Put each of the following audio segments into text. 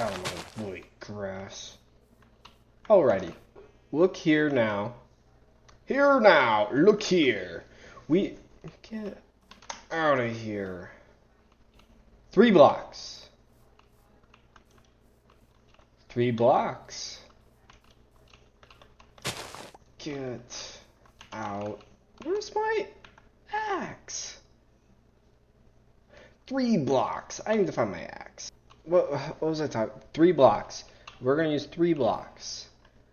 don't know, wait, grass. Alrighty. Look here now. Here now, look here. We get out of here. 3 blocks. 3 blocks. Get out. Where's my axe? 3 blocks. I need to find my axe. What was I talking? 3 blocks. We're gonna use 3 blocks.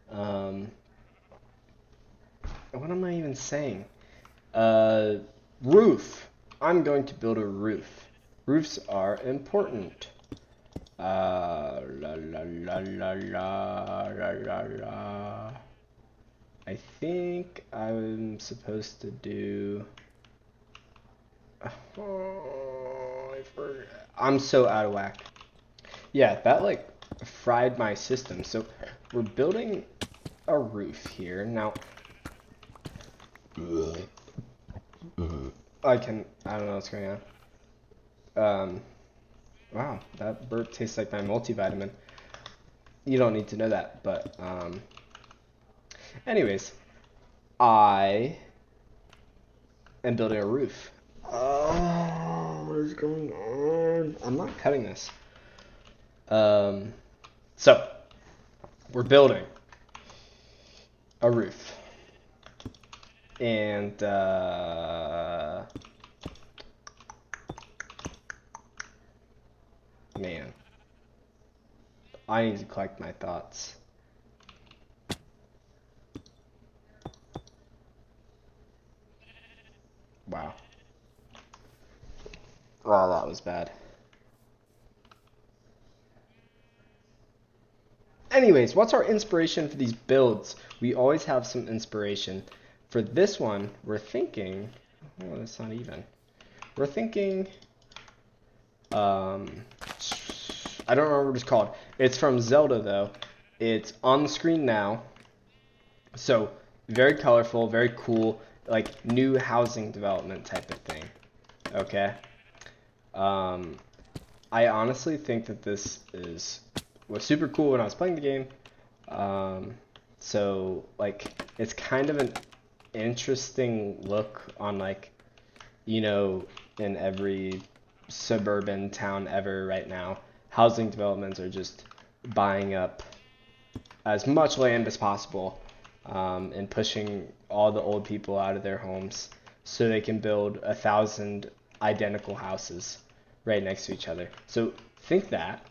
What am I even saying? Roof. I'm going to build a roof. Roofs are important. La la la la la la la la. I think I'm supposed to do. Oh, I forgot. I'm so out of whack. Yeah, that like fried my system. So we're building a roof here now. I don't know what's going on. Wow, that burp tastes like my multivitamin. You don't need to know that, but anyways, I am building a roof. Oh, what is going on? I'm not cutting this. So we're building a roof. And man, I need to collect my thoughts. Wow. Wow, that was bad. Anyways, what's our inspiration for these builds? We always have some inspiration. For this one, we're thinking, oh, that's not even. We're thinking, I don't remember what it's called. It's from Zelda, though. It's on the screen now. So, very colorful, very cool, like new housing development type of thing. Okay? I honestly think that this was super cool when I was playing the game. So, like, it's kind of an interesting look on, like, you know, in every suburban town ever right now, housing developments are just buying up as much land as possible, and pushing all the old people out of their homes so they can build 1,000 identical houses right next to each other. So think that,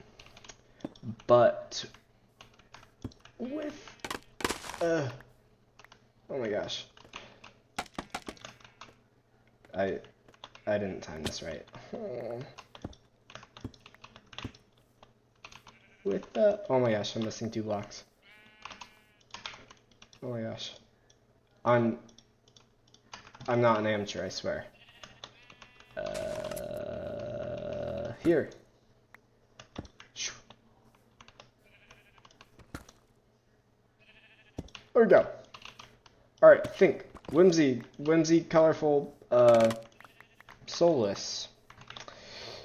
but with oh my gosh, I didn't time this right. With oh my gosh, I'm missing 2 blocks. Oh my gosh, I'm not an amateur, I swear. Here. There we go. Alright, think. Whimsy, colorful, soulless.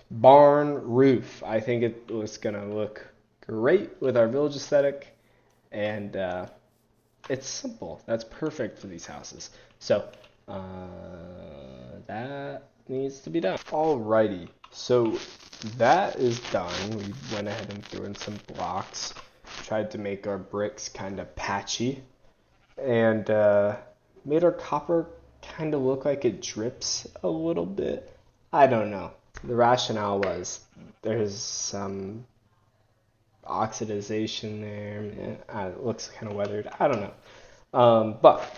Barn roof. I think it was gonna look great with our village aesthetic, and it's simple. That's perfect for these houses. So, that needs to be done. Alrighty, so that is done. We went ahead and threw in some blocks, tried to make our bricks kind of patchy, and made our copper kind of look like it drips a little bit. I don't know. The rationale was there's some oxidization there. It looks kind of weathered. I don't know. But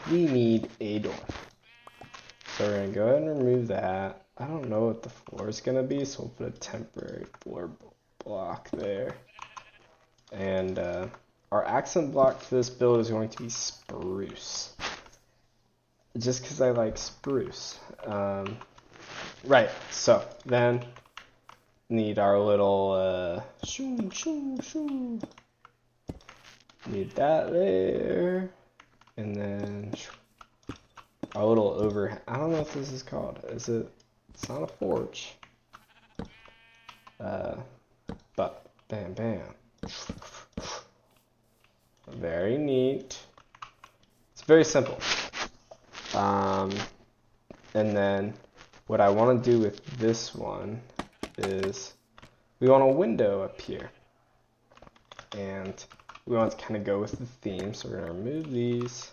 we need a door. So we're going to go ahead and remove that. I don't know what the floor is going to be, so we'll put a temporary floor block there. And our accent block for this build is going to be spruce. Just because I like spruce. Right, so then need our little need that there, and then our little overhang. I don't know what this is called. It's not a porch, but Bam, bam. Very neat. It's very simple. And then what I want to do with this one is we want a window up here. And we want to kind of go with the theme, so we're going to remove these.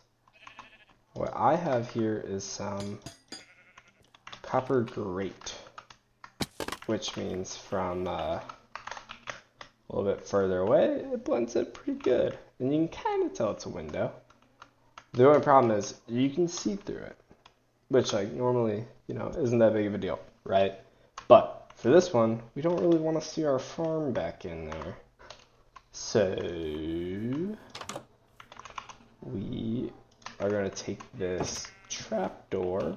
What I have here is some copper grate, which means from a little bit further away, it blends in pretty good. And you can kind of tell it's a window. The only problem is you can see through it, which like normally, isn't that big of a deal, right? But for this one, we don't really want to see our farm back in there. So we are going to take this trapdoor,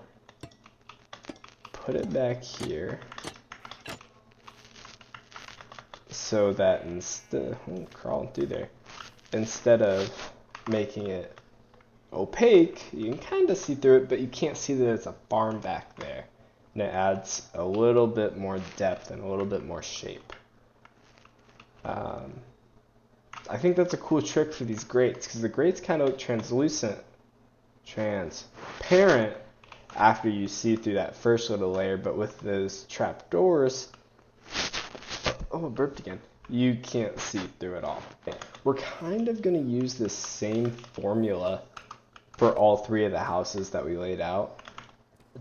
put it back here, so that crawling through there, instead of making it opaque, you can kind of see through it, but you can't see that it's a farm back there. And it adds a little bit more depth and a little bit more shape. I think that's a cool trick for these grates, because the grates kind of look transparent after you see through that first little layer, but with those trapdoors, oh, I burped again, you can't see through it all. We're kind of going to use this same formula for all three of the houses that we laid out,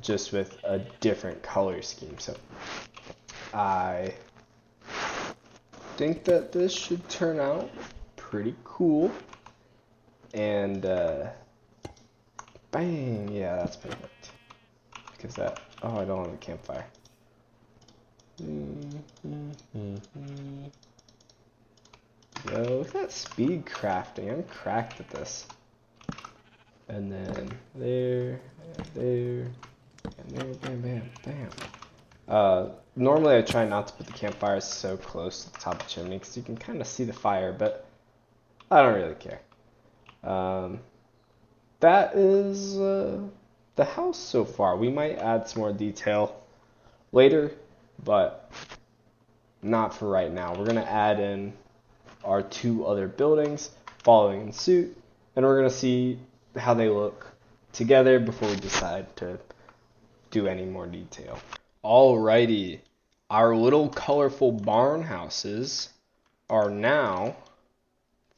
just with a different color scheme. So I think that this should turn out pretty cool. And bang, yeah, that's perfect. Because I don't have a campfire. Yo, look at that speed crafting. I'm cracked at this. And then there, and there, and there, bam, bam, bam. Normally I try not to put the campfire so close to the top of the chimney because you can kind of see the fire, but I don't really care. That is the house so far. We might add some more detail later, but not for right now. We're going to add in our two other buildings following in suit, and we're going to see how they look together before we decide to do any more detail. Alrighty, our little colorful barn houses are now,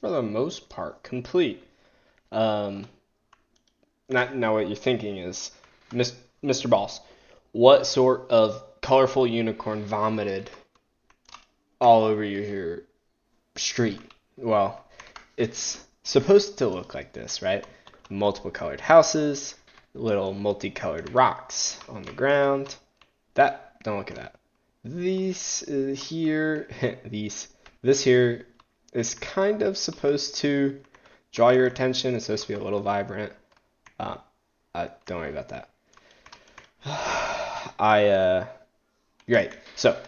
for the most part, complete. Now what you're thinking is, Mr. Balls, what sort of colorful unicorn vomited all over your street? Well, it's supposed to look like this, right? Multiple colored houses, little multicolored rocks on the ground. Don't look at that. This here is kind of supposed to draw your attention. It's supposed to be a little vibrant. Don't worry about that. Right. So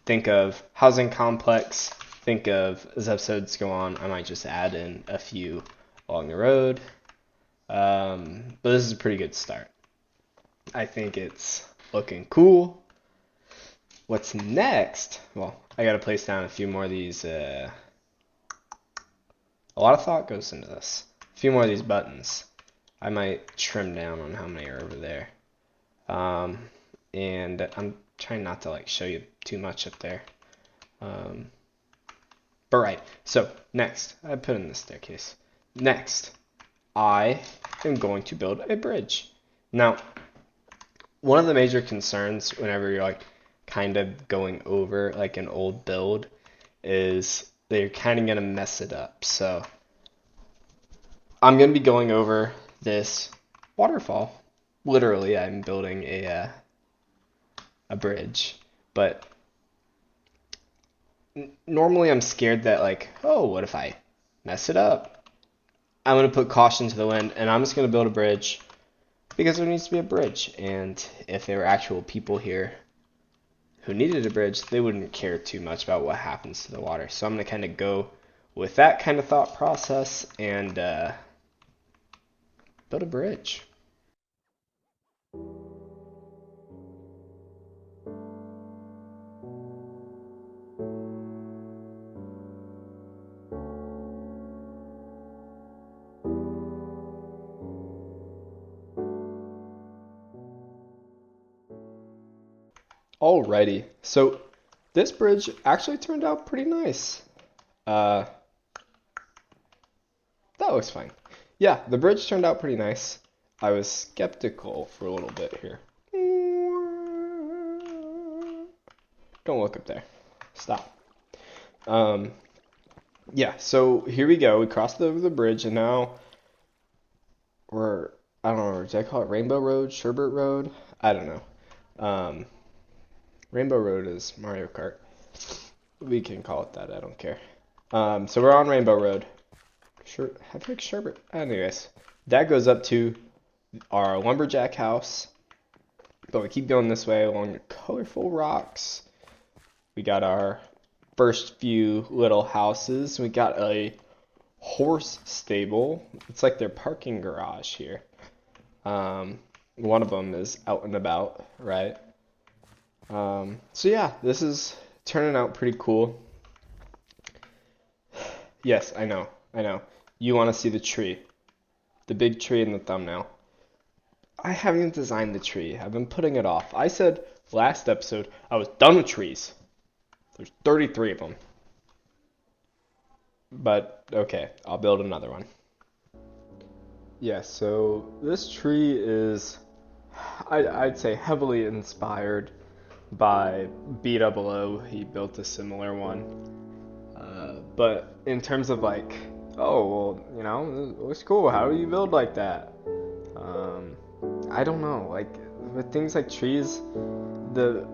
think of housing complex. Think of, as episodes go on, I might just add in a few along the road. But this is a pretty good start. I think it's looking cool. What's next? Well, I gotta place down a few more of these. A lot of thought goes into this. A few more of these buttons. I might trim down on how many are over there. And I'm trying not to show you too much up there. But right, so next, I put in the staircase. Next, I am going to build a bridge. Now, one of the major concerns whenever you're kind of going over an old build is that you're kind of going to mess it up. So I'm going to be going over this waterfall. Literally, I'm building a bridge, but normally I'm scared that what if I mess it up? I'm going to put caution to the wind, and I'm just going to build a bridge because there needs to be a bridge. And if there were actual people here who needed a bridge, they wouldn't care too much about what happens to the water. So I'm going to kind of go with that kind of thought process and build a bridge. Alrighty, so this bridge actually turned out pretty nice. Uh, that looks fine. Yeah, the bridge turned out pretty nice. I was skeptical for a little bit here. Don't look up there. Stop. Um, yeah, so here we go. We crossed over the bridge, and now we're, I don't know, did I call it Rainbow Road, Sherbet Road? I don't know. Rainbow Road is Mario Kart. We can call it that, I don't care. So we're on Rainbow Road. Sure, I think Sherbet. Anyways, that goes up to our lumberjack house. But we keep going this way along the colorful rocks. We got our first few little houses. We got a horse stable. It's like their parking garage here. One of them is out and about, right? So yeah, this is turning out pretty cool. Yes, I know. You want to see the tree. The big tree in the thumbnail. I haven't designed the tree. I've been putting it off. I said last episode I was done with trees. There's 33 of them. But, okay, I'll build another one. Yeah, so this tree is, I'd say, heavily inspired by B00. He built a similar one. But in terms of like, oh, well, you know, it looks cool. How do you build like that? I don't know. Like, with things like trees, the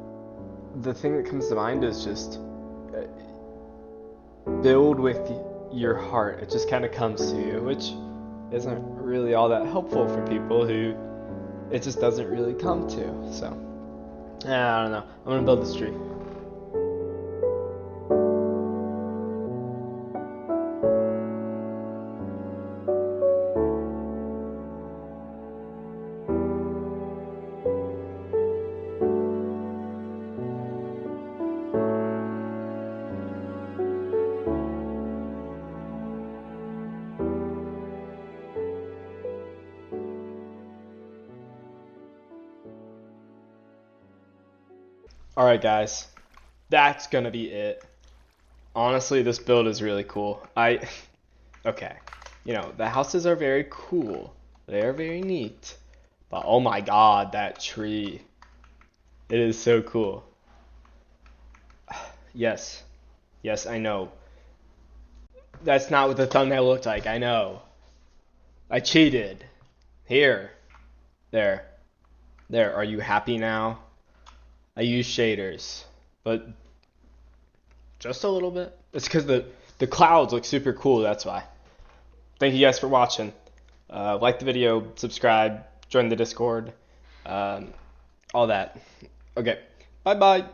thing that comes to mind is just build with your heart. It just kind of comes to you, which isn't really all that helpful for people who it just doesn't really come to. So, I don't know. I'm gonna build this tree. Alright guys, that's gonna be it. Honestly, this build is really cool. Okay, you know, the houses are very cool. They are very neat. But oh my god, that tree. It is so cool. Yes, I know. That's not what the thumbnail looked like, I know. I cheated. Here. There. Are you happy now? I use shaders, but just a little bit. It's because the clouds look super cool, that's why. Thank you guys for watching. Like the video, subscribe, join the Discord, all that. Okay, bye-bye.